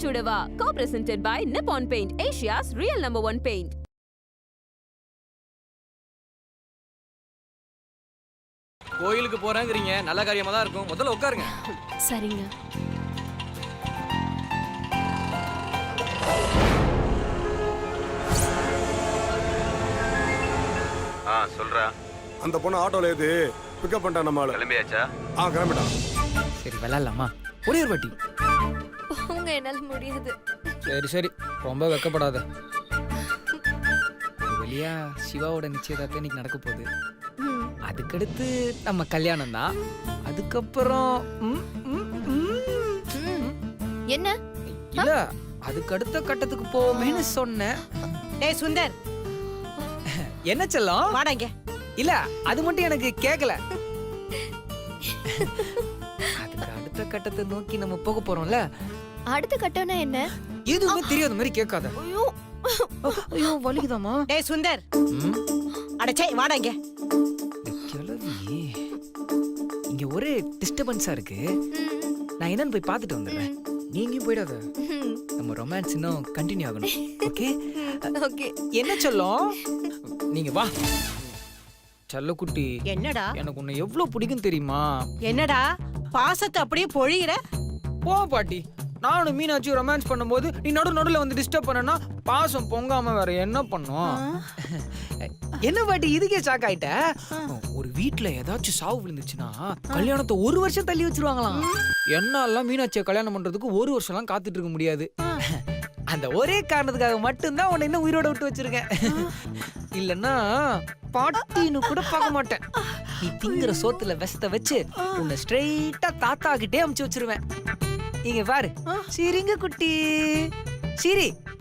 Chudava, co-presented by Nippon Paint, Asia's real #1 paint. கோயிலுக்கு போறாங்கறீங்க, நல்ல காரியமா தான் இருக்கும். முதல்ல உட்காருங்க. சரிங்க. சொல்றா. அந்த பொண்ணு ஆட்டோல ஏது பிக்கப் பண்ணிட்டான் நம்ம ஆளு. கிளம்பியாச்சா? கிளம்பிட்டான். சரி விளையாடலாமா? ஒரே ஒரு வாட்டி. உங்க என்னால முடியாது. சரி ரொம்ப வெக்கப்படாத. வெளியா சிவாவோட நிச்சயதார்த்தம் இன்னைக்கு நடக்க போகுது. அதுக்கடுத்து நம்ம கல்யாணம் தான். அதுக்கப்புறம் என்ன இல்ல அதுக்கு அடுத்த கட்டத்துக்கு போவேன்னு சொன்னேன். டேய் சுந்தர், என்ன செல்லம்? வாடாங்க. இல்ல அது மட்டும் எனக்கு கேட்கல. அதுக்கு அடுத்த கட்டத்தை நோக்கி நம்ம போக போறோம்ல. அடுத்த கட்டம்னா என்ன? எதுவுமே தெரியாத மாதிரி கேட்காத. ஐயோ வலிக்குதாமா? டேய் சுந்தர், அடச்சே வாடாங்க. இங்க ஒரே டிஸ்டர்பன்ஸா இருக்கு. நான் என்னன்னு போய் பார்த்துட்டு வந்துடுறேன். நீங்களும் போயிடாத. நம்ம ரொமான்ஸ் இன்னும் கண்டினியூ ஆகணும். Okay okay. என்ன சொல்லும்? நீங்க வா. செல்ல குட்டி, என்னடா எனக்கு உன்னை எவ்வளவு பிடிக்கும் தெரியுமா? என்னடா பாசத்தை அப்படியே பொழியிற? போ பாட்டி. நானும் மீனாட்சி ரொமான்ஸ் பண்ணும்போது நீ நடுல வந்து டிஸ்டர்ப் பண்ணனா பாசம் பொங்காம வேற என்ன பண்ணும்? என்ன பாட்டி இதுக்கே ஷாக் ஆயிட்ட? ஒரு வீட்ல ஏதாச்சும் சாவு விழுந்துச்சுன்னா கல்யாணத்தை 1 வருஷம் தள்ளி வச்சிருவாங்களாம். என்னாலாம் மீனாட்சியை கல்யாணம் பண்றதுக்கு 1 வருஷம்லாம் காத்துட்டு இருக்க முடியாது. அந்த ஒரே காரணத்துக்காக மட்டும்தான் உன்னை இன்னும் உயிரோட விட்டு வச்சிருக்கேன். இல்லன்னா பாட்டின்னு கூட பார்க்க மாட்டேன். நீ திங்கிற சோத்துல விஷத்தை வச்சு உன்னை ஸ்ட்ரெயிட்டா தாத்தா கிட்டே அமுச்சு வச்சிருவேன். இங்க பாரு, சிரிங்க குட்டி.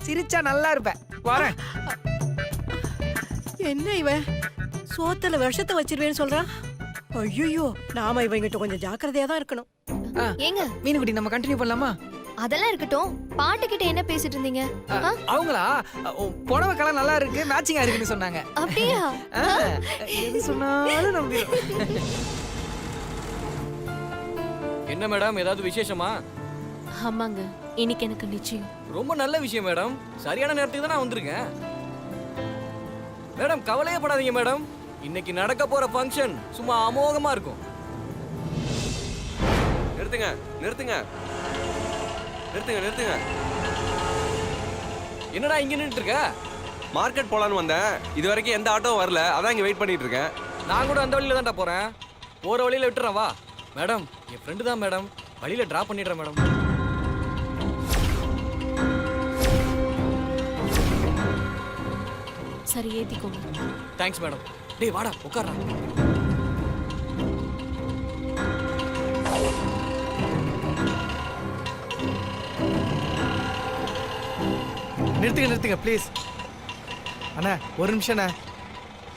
சிரிச்சா நல்லா இருப்ப. வரேன். என்ன இவன் சோத்துல விஷத்தை வச்சிருவேன்னு சொல்றான்? ஐயோ, நாம இவங்கிட்ட கொஞ்சம் ஜாக்கிரதையா தான் இருக்கணும். ஏங்க மீனுக்குட்டி, நம்ம கண்டினியூ பண்ணலாமா? அதெல்லாம் இருக்கட்டும். பாட்டு கிட்ட என்ன பேசிட்டு இருந்தீங்க? அவங்களா புடவை கலர் நல்லா இருக்கு, மேட்சிங்கா இருக்குன்னு சொன்னாங்க. அப்படியா? எது சொன்னாலும் நம்பிடும். என்ன மேடம், ஏதாவது விசேஷமா? ஆமாங்க, இன்னைக்கு எனக்கு நிச்சயம். ரொம்ப நல்ல விஷயம் மேடம். சரியான நேரத்துக்கு தான் நான் வந்திருக்கேன். மேடம் கவலையே படாதீங்க மேடம். இன்னைக்கு நடக்க போற ஃபங்க்ஷன் சும்மா அமோகமா இருக்கும். நிறுத்துங்க. என்னடா இங்க நின்னுட்டு இருக்க? மார்க்கெட் போலான்னு வந்தேன். இது வரைக்கும் எந்த ஆட்டோவும் வரல. அதான் இங்க வெயிட் பண்ணிட்டு இருக்கேன். நான் கூட அந்த வழியில தான்டா போறேன். போற வழியில விட்டுறேன் வா. மேடம் என் ஃப்ரெண்டு தான் மேடம். வழியில டிராப் பண்ணிடுறேன் மேடம். சரி ஏத்திக்கோங்க. Thanks madam. டேய் வாடா உட்கார்றா. நிறுத்துங்க ப்ளீஸ். அண்ணா ஒரு நிமிஷம்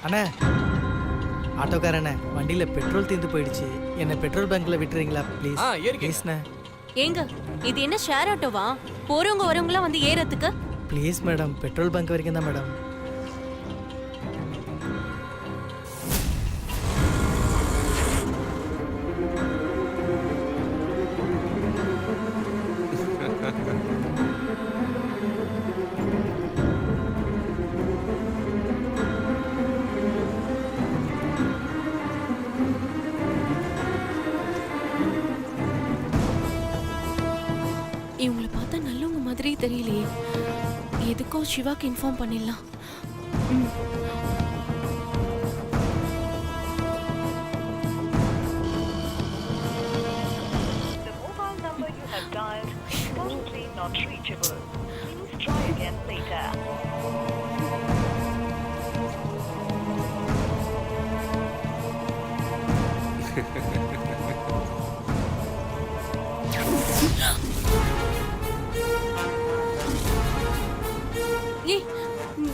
அண்ணா. ஆட்டோக்காரண்ணே, வண்டியில பெட்ரோல் தீர்ந்து போயிடுச்சு. என்ன பெட்ரோல் பங்க்ல விட்டுறீங்களா ப்ளீஸ்? ப்ளீஸ்ண்ணே. ஏங்க இது என்ன ஷேர் ஆட்டோவா? போறவங்க வரவங்களாம் வந்து ஏறதுக்கு? ப்ளீஸ் மேடம், பெட்ரோல் பங்க் வரைக்கும் தான் மேடம். இவங்களை பார்த்தா நல்லவங்க மாதிரி தெரியலையே. எதுக்கோ சிவாக்கு இன்ஃபார்ம் பண்ணிடலாம். not reachable. Please try again later.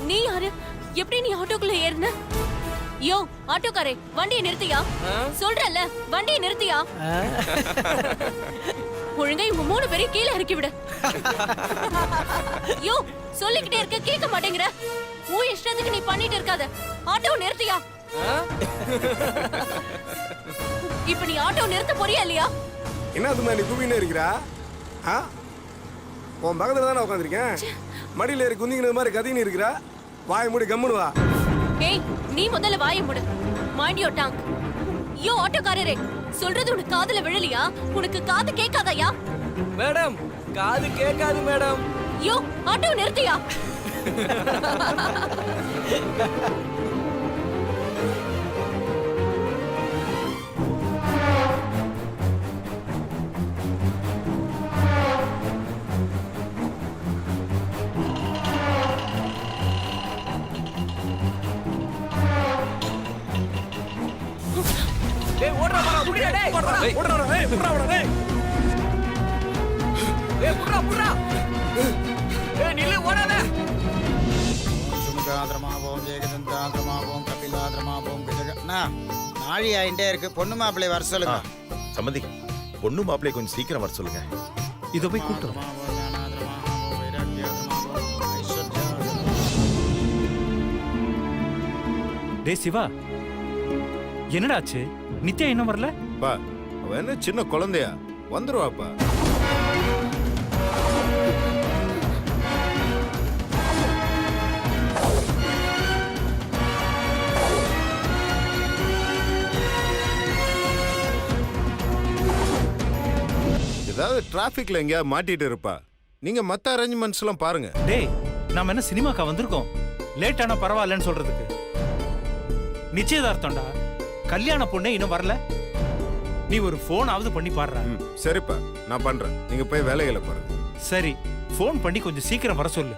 நீ யாரு? எப்படி நீ ஆட்டோக்குள்ள ஏறின? யோ ஆட்டோக்காரே, வண்டியை நிறுத்தியா? சொல்றல, வண்டியை நிறுத்தியா? ஒழுங்கா இவங்க 3 பேரையும் கீழே இறக்கி விடு. யோ சொல்லிக்கிட்டே இருக்க, கேட்க மாட்டேங்கிற. உன் இஷ்டத்துக்கு நீ பண்ணிட்டு இருக்காத. ஆட்டோ நிறுத்தியா? இப்ப நீ ஆட்டோ நிறுத்த போறியா இல்லையா? என்ன அதுமா நீ குவினே இருக்கிறா? ஆ உன் பக்கத்துல தானே உட்காந்துருக்கேன். மடியில ஏறி குந்திங்கின மாதிரி கதின்னு இருக்கிறா. வாய் மூடி கம்முன்னு வா. ஏய், நீ முதல்ல வாயை மூடு. Mind your tongue. யோ ஆட்டோக்காரரே, சொல்றது உனக்கு காதுல விழலையா? உனக்கு காது கேட்காதயா? மேடம் காது கேட்காது மேடம். யோ ஆட்டோ நிறுத்தியா? டேய் ஓடுறா போடா, புடிடா டேய். ஓடுறா டேய், புறா ஓடுறா டேய். டேய் புறா. டேய் நில்லு, ஓடாத. சுமுகாதிரமாவோம் ஜெயகதந்திராதிரமாவோம் கபிலாதிரமாவோம் கஜகண்ணா நாழி ஆயிட்டே இருக்கு. பொண்ணு மாப்பிள்ளை வர சொல்லுங்க. சம்மந்தி, பொண்ணு மாப்பிள்ளை கொஞ்சம் சீக்கிரம் வர சொல்லுங்க. இதை போய் கூப்பிட்டு டே சிவா, என்னடாச்சு? நித்யா இன்னும் வரல? பா, அவ என்ன சின்ன குழந்தையா? வந்துருவாப்பா. ஏதாவது டிராபிக்ல எங்கேயா மாட்டிட்டு இருப்பா. நீங்க மத்த அரேஞ்ச்மெண்ட்ஸ் எல்லாம் பாருங்க. டேய், நாம என்ன சினிமாக்கா வந்திருக்கோம் லேட் ஆனா பரவாயில்லன்னு சொல்றதுக்கு? நிச்சயதார்த்தம்டா, கல்யாண பொண்ணே இன்னும் வரல. நீ ஒரு போன் ஆவது பண்ணி பாடுற. சரிப்பா, நான் பண்றேன். நீங்க போய் வேலைகளை பாருங்க. சரி, போன் பண்ணி கொஞ்சம் சீக்கிரம் வர சொல்லு.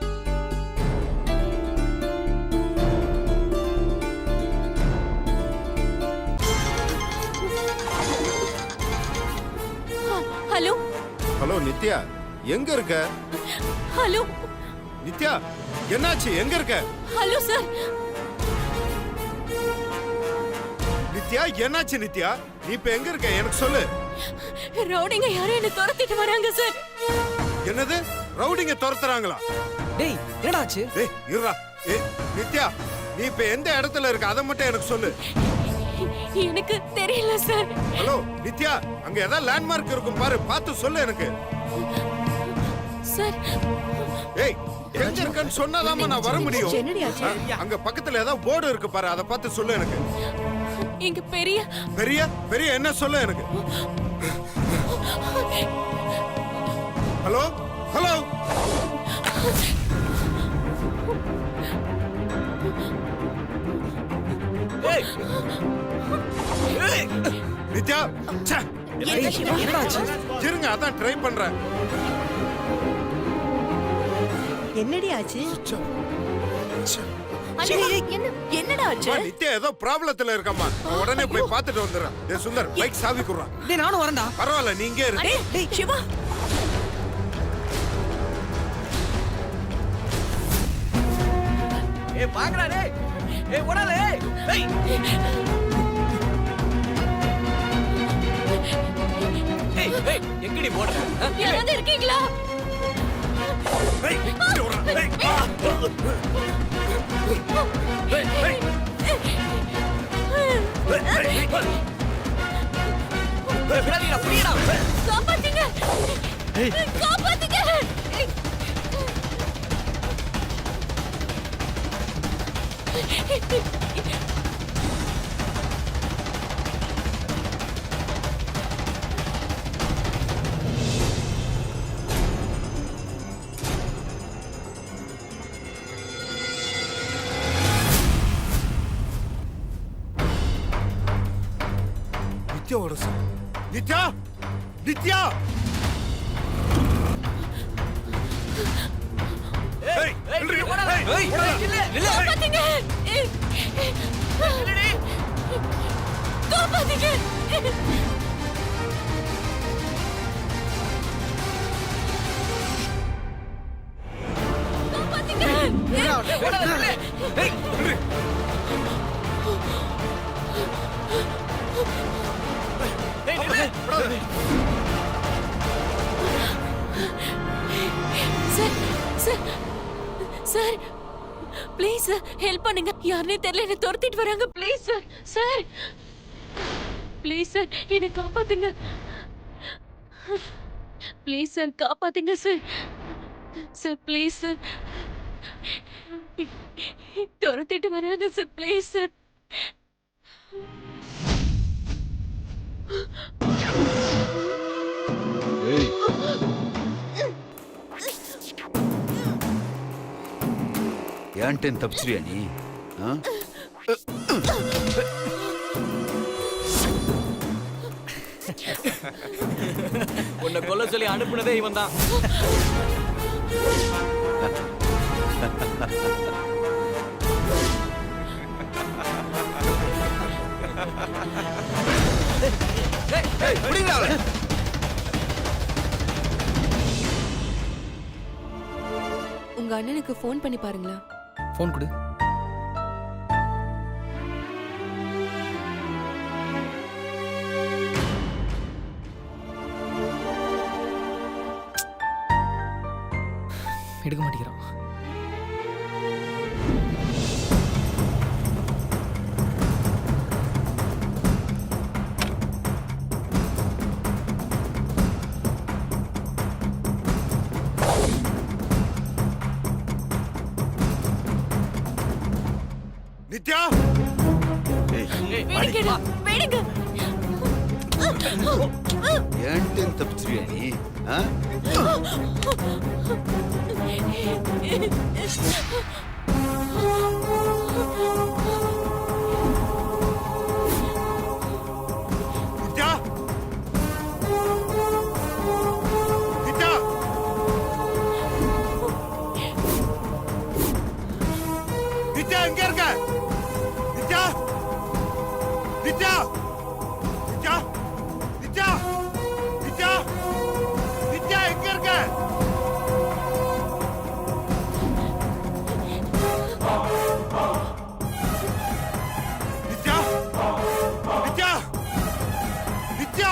ஹலோ ஹலோ நித்யா, எங்க இருக்க? ஹலோ நித்யா, என்னாச்சு? எங்க இருக்க? Hello sir. நித்யா, என்னாச்சு? நித்யா, நீ இப்ப எங்க இருக்க? எனக்கு சொல்லு. ரவுடிங்க யாரும் என்ன துரத்திட்டு வராங்க சார். என்னது? ரவுடிங்க துரத்துறாங்களா? டேய் என்னடாச்சு? ஏய் இருடா. ஏய் நித்யா, நீ இப்ப எந்த இடத்துல இருக்க? அதை மட்டும் எனக்கு சொல்லு. எனக்கு தெரியல சார். ஹலோ நித்யா, அங்க ஏதாவது லேண்ட்மார்க் இருக்கும் பாரு, பார்த்து சொல்லு எனக்கு. சார் ஏய் எங்க இருக்கன்னு சொன்னாதாம்மா நான் வர முடியும். என்னடி ஆச்சு? அங்க பக்கத்துல ஏதாவது போர்டு இருக்கு பாரு, அதை பார்த்து சொல்லு எனக்கு. இங்க பெரிய பெரிய பெரிய என்ன சொல்லு எனக்கு. Hello hello. ஏய் ஏய் நித்யா, ச்சே. என்னடாச்சு? இருங்க, அதான் ட்ரை பண்றேன். என்னடி ஆச்சு? என்னடா ஆச்சு? அம்மா, நித்யா ஏதோ ப்ராப்ளத்துல இருக்கம்மா. நான் உடனே போய் பார்த்துட்டு வந்துடுறேன். டேய் சுந்தர், பைக் சாவி குடுறான். டேய் நானும் வரேன்டா. பரவாயில்ல, நீ இங்கே இரு. டேய் சிவா, ஏய் வாங்கடா டேய். ஏய் ஓடாத ஏய். ஏய் ஏய் ஏய் எங்கடி போற? யாராவது இருக்கீங்களா? ஏய், இங்க வர்றா. ஏய், வா. ஏய் ஏய் விடாதீங்கடா, புரியடா. காப்பாத்துங்க, காப்பாத்துங்க. நித்யாவோட நித்யா நித்யா காப்பாத்துங்க. காப்பாத்துங்க. Sir sir sir please sir help பண்ணுங்க. யாருனே தெரியல, என்ன துரத்திட்டு வராங்க. Please sir sir please sir என்னை காப்பாத்துங்க. ப்ளீஸ் சார் காப்பாத்துங்க சார். சார் ப்ளீஸ் சார் துரத்திட்டு வராங்க சார். Please sir. ஏன்ட்டு தப்பிச்சிருவியா நீ? உன்னை கொல்ல சொல்லி அனுப்புனதே இவன் தான். உங்க அண்ணனுக்கு ஃபோன் பண்ணி பாருங்களா. ஃபோன் கொடு. எடுக்க மாட்டேங்கிறான். நித்யா வேடிக்கை வேடிக்கை. ஏன்ட்டு தப்பிச்சிருவியா நீ? நித்யா நித்யா நித்யா எங்க இருக்க? நித்யா நித்யா நித்யா நித்யா நித்யா நித்யா எங்க இருக்க? நித்யா நித்யா நித்யா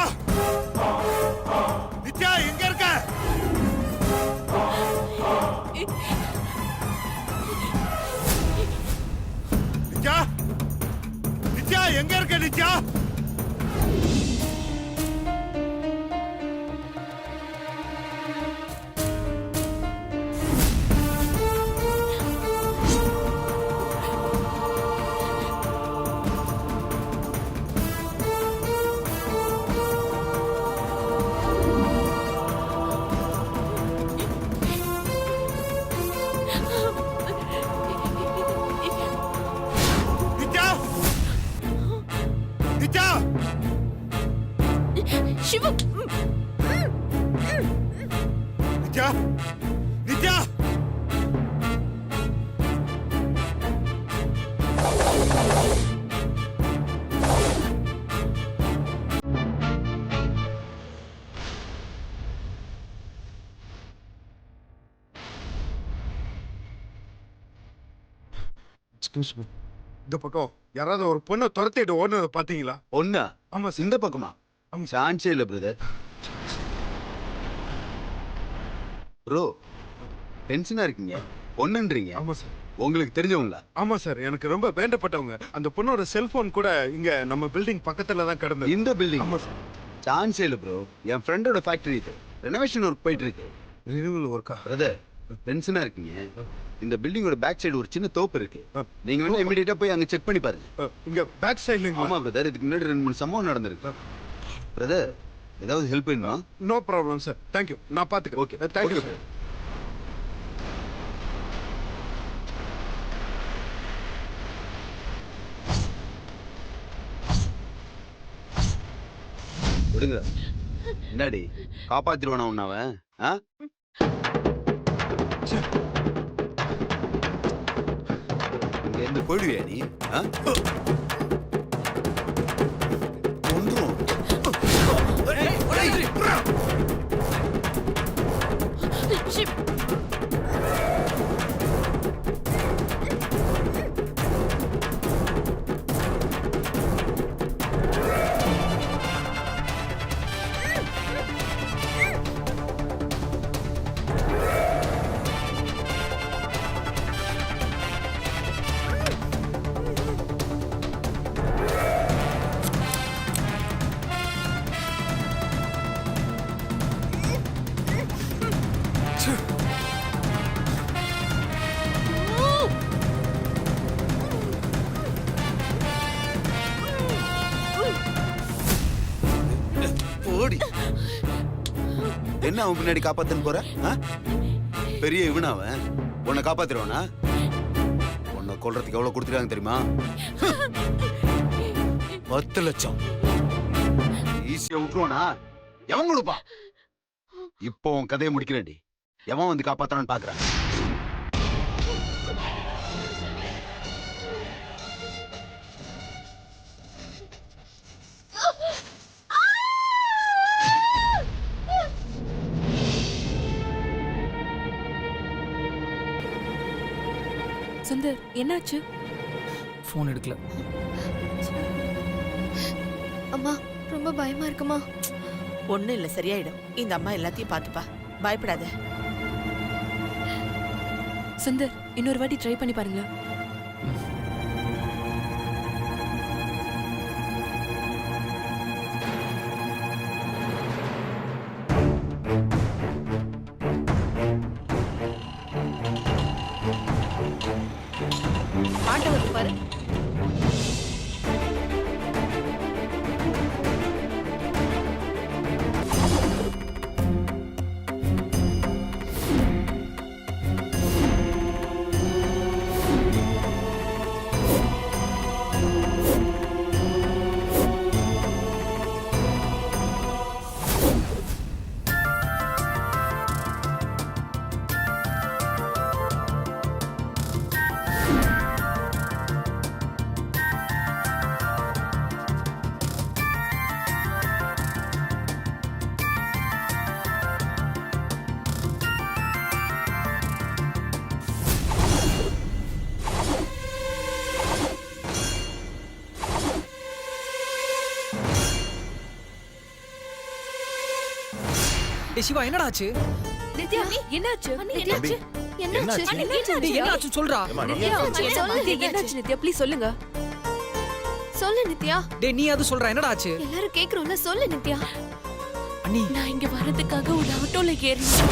நித்யா எங்க இருக்க? நித்யா நித்யா எங்க இருக்க? நித்யா நித்யா நித்யா சிவா நித்யா நித்யா இந்த பக்கம் யாராவது ஒரு பொண்ணை துரத்திட்டு ஓடுனதை பாத்தீங்களா? ஒண்ணா? ஆமா இந்த பக்கமா? சான்ஸே இல்ல பிரதர். ப்ரோ டென்ஷனா இருக்கீங்க. பொண்ணுன்றீங்க. ஆமா சார். உங்களுக்கு தெரிஞ்சவங்களா? ஆமா சார், எனக்கு ரொம்ப வேண்டப்பட்டவங்க. அந்த பொண்ணோட செல்போன் கூட இங்க நம்ம பில்டிங் பக்கத்துல தான் கிடந்தது. இந்த பில்டிங்? ஆமா சார். சான்ஸே இல்ல ப்ரோ. என் ஃப்ரெண்டோட ஃபேக்டரி இது. ரெனோவேஷன் ஒர்க் போயிட்டு இருக்கு. ரினிவல் ஒர்க்கா? பிரதர் டென்ஷனா இருக்கீங்க. இந்த பில்டிங்கோட பேக் சைடு ஒரு சின்ன தோப்பு இருக்கு. நீங்க வந்து இமிடியேட்டா போய் அங்க செக் பண்ணி பாருங்க. இங்க பேக் சைடுல? ஆமா பிரதர், இதுக்கு முன்னாடி 2-3 சம்பவம் நடந்திருக்கு. பிரதர் ஏதாவது ஹெல்ப் வேணுமா? நோ ப்ராப்ளம் சார், தேங்க்யூ, நான் பாத்துக்கிறேன். Okay thank you sir. விடுங்க. என்னடி காப்பாத்திடுவானா உன்ன அவன்? இங்க இருந்து போயிடுவியா நீ? கொன்றும். ஓடி. என்ன அவன் பின்னாடி காப்பாத்துன்னு போற? பெரிய இவனா அவன்? உன்னை காப்பாத்திருவானா? உன்னை கொல்றதுக்கு எவ்வளவு கொடுத்துருக்காங்க தெரியுமா? 10 லட்சம். ஈஸியா விட்டுருவானா? எவன் கொடுப்பா? இப்போ உன் கதையை முடிக்கிறேன்டி. எவன் வந்து காப்பாத்துறான்னு பாக்குறான். சுந்தர் என்னாச்சு? ஃபோன் எடுக்கல. அம்மா ரொம்ப பயமா இருக்குமா? ஒண்ணும் இல்ல, சரியாயிடும். இந்த அம்மா எல்லாத்தையும் பாத்துப்பா, பயப்படாத. சுந்தர் இன்னொரு வாட்டி ட்ரை பண்ணி பாருங்களேன். ஆட்டோ வந்து பாரு. சிவா என்னடா ஆச்சு? நித்யா என்னாச்சு? என்னாச்சு? என்னாச்சு? என்னாச்சு சொல்றா. என்னாச்சு நித்யா? ப்ளீஸ் சொல்லுங்க. சொல்லு நித்யா. டேய் நீ அது சொல்றா, என்னடா ஆச்சு? எல்லாரும் கேக்குறோம்ல, சொல்லு நித்யா. அண்ணி நான் இங்க வரதுக்காக ஒரு ஆட்டோல ஏறினேன்.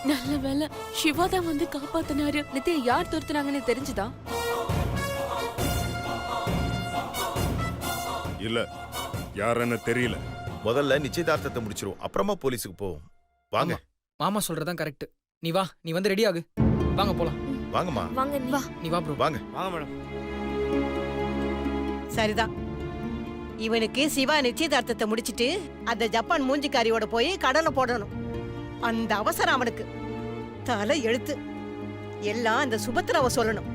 நல்ல வேலை சிவா தான் வந்து காப்பாத்தினாரு. நித்யா யார் துரத்துனாங்கன்னு தெரிஞ்சுதா? இல்ல யாருன்னு தெரியல. முதல்ல நிச்சயதார்த்தத்தை முடிச்சிரும், அப்புறமா போலீஸுக்கு போவோம். வாங்க. மாமா சொல்றதான் கரெக்ட். நீ வா, நீ வந்து ரெடி ஆகு. வாங்க போலாம். வாங்கம்மா. வாங்க வா. நீ வா ப்ரோ. வாங்க. வாங்க மேடம். சரிதான். இவனுக்கு சிவா நிச்சயதார்த்தத்தை முடிச்சிட்டு அந்த ஜப்பான் மூஞ்சிக்காரியோட போய் கடலை போடணும். அந்த அவசரம் அவனுக்கு. தலை எழுத்து எல்லாம் அந்த சுபத்ராவை சொல்லணும்.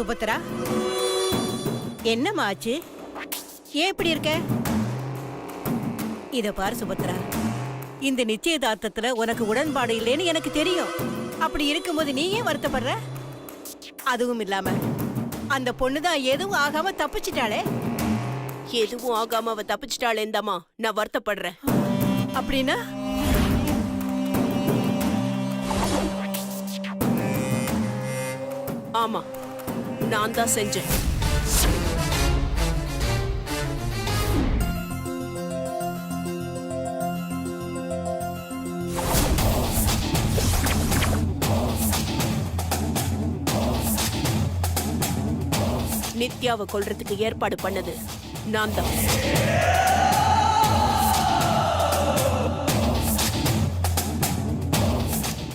சுபத்ரா, என்னம்மா ஆச்சு? ஏன் இப்படி இருக்க? இத பாரு சுபத்ரா, இந்த நிச்சயதார்த்தத்துல உனக்கு உடன்பாடு இல்லைன்னு எனக்கு தெரியும். அப்படி இருக்கும்போது நீ ஏன் வருத்தப்படுற? அதுவும் இல்லாம அந்த பொண்ணுதான் எதுவும் ஆகாம தப்பிச்சிட்டாளே. எதுவும் ஆகாம அவ தப்பிச்சிட்டாளேந்தாமா நான் வருத்தப்படுறேன். அப்படின்னா ஆமா, நான் தான் செஞ்சேன். நித்யாவை கொல்றதுக்கு ஏற்பாடு பண்ணது நான் தான்.